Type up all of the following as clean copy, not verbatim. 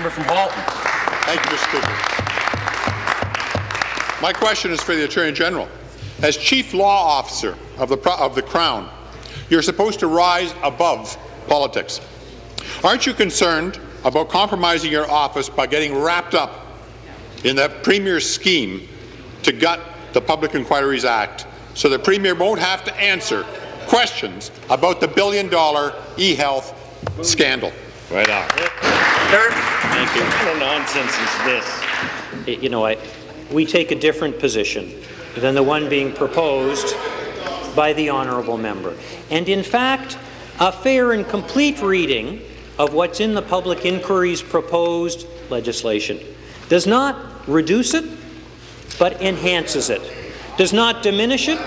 Member from Halton. Thank you, Mr. Speaker. My question is for the Attorney General. As Chief Law Officer of the Crown, you're supposed to rise above politics. Aren't you concerned about compromising your office by getting wrapped up in the Premier's scheme to gut the Public Inquiries Act so the Premier won't have to answer questions about the billion-dollar e-health scandal? Right on. Thank you. What nonsense is this? You know, we take a different position than the one being proposed by the honourable member. And in fact, a fair and complete reading of what's in the Public Inquiry's proposed legislation does not reduce it, but enhances it, does not diminish it,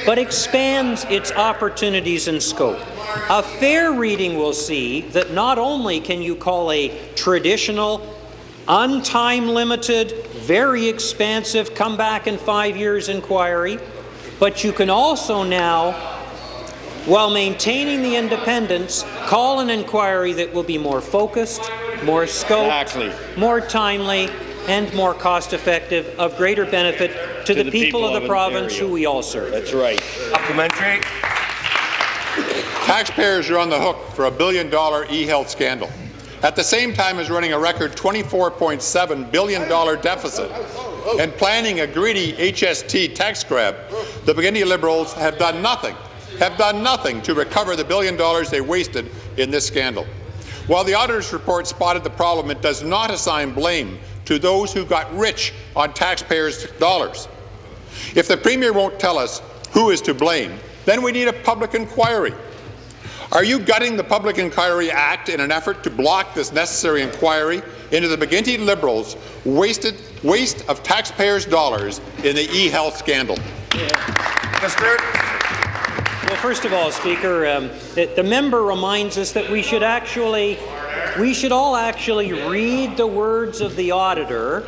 but expands its opportunities and scope. A fair reading will see that not only can you call a traditional, untime-limited, very expansive come-back-in-5 years inquiry, but you can also now, while maintaining the independence, call an inquiry that will be more focused, more scoped, more timely, and more cost-effective, of greater benefit to the people of the province who we all serve. That's right. Supplementary. Taxpayers are on the hook for a billion-dollar e-health scandal, at the same time as running a record $24.7 billion deficit and planning a greedy HST tax grab. The beginning Liberals have done nothing to recover the $1 billion they wasted in this scandal. While the auditor's report spotted the problem, it does not assign blame to those who got rich on taxpayers' dollars. If the Premier won't tell us who is to blame, then we need a public inquiry. Are you gutting the Public Inquiry Act in an effort to block this necessary inquiry into the McGuinty Liberals' waste of taxpayers' dollars in the e-health scandal? Minister. Well, first of all, Speaker, the member reminds us that we should all actually read the words of the auditor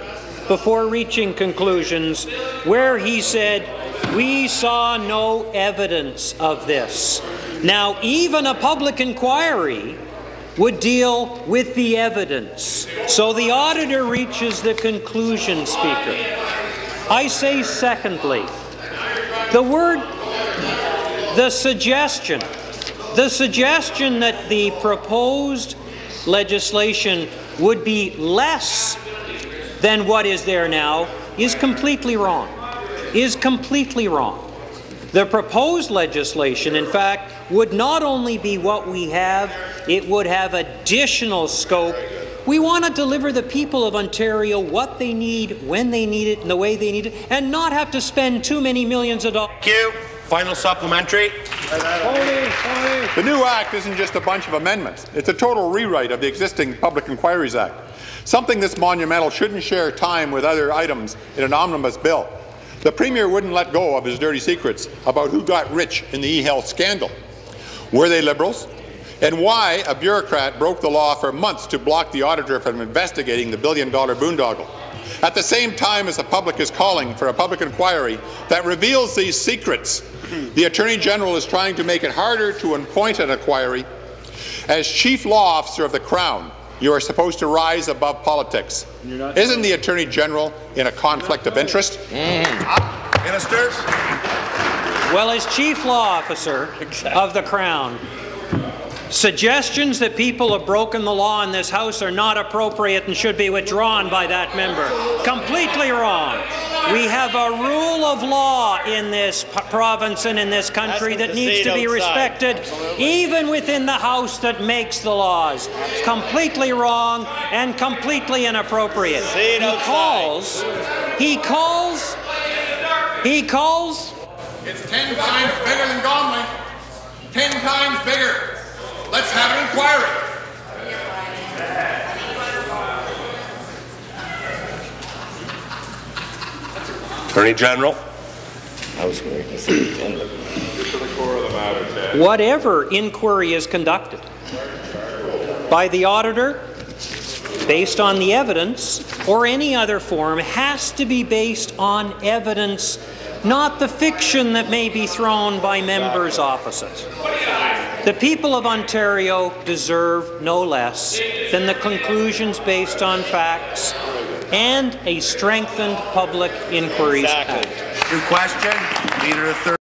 before reaching conclusions, where he said, "We saw no evidence of this." Now, even a public inquiry would deal with the evidence. So the auditor reaches the conclusion, Speaker. I say, secondly, the suggestion that the proposed legislation would be less than what is there now is completely wrong. The proposed legislation, in fact, would not only be what we have, it would have additional scope. We want to deliver the people of Ontario what they need, when they need it, and the way they need it, and not have to spend too many millions of dollars. Thank you. Final supplementary. The new Act isn't just a bunch of amendments. It's a total rewrite of the existing Public Inquiries Act. Something this monumental shouldn't share time with other items in an omnibus bill. The Premier wouldn't let go of his dirty secrets about who got rich in the e-health scandal. Were they Liberals? And why a bureaucrat broke the law for months to block the auditor from investigating the billion-dollar boondoggle? At the same time as the public is calling for a public inquiry that reveals these secrets, the Attorney General is trying to make it harder to appoint an inquiry. As Chief Law Officer of the Crown, you are supposed to rise above politics. Isn't the Attorney General in a conflict of interest? Minister. Well, as Chief Law Officer of the Crown, suggestions that people have broken the law in this House are not appropriate and should be withdrawn by that member. Completely wrong. We have a rule of law in this province and in this country that needs to be respected, even within the House that makes the laws. It's completely wrong and completely inappropriate. He calls. It's 10 times bigger than Gonley. 10 times bigger. Let's have an inquiry. Attorney General. Whatever inquiry is conducted by the auditor, based on the evidence, or any other form, has to be based on evidence not the fiction that may be thrown by members opposite. The people of Ontario deserve no less than the conclusions based on facts and a strengthened public inquiries act. New question, Leader of Third.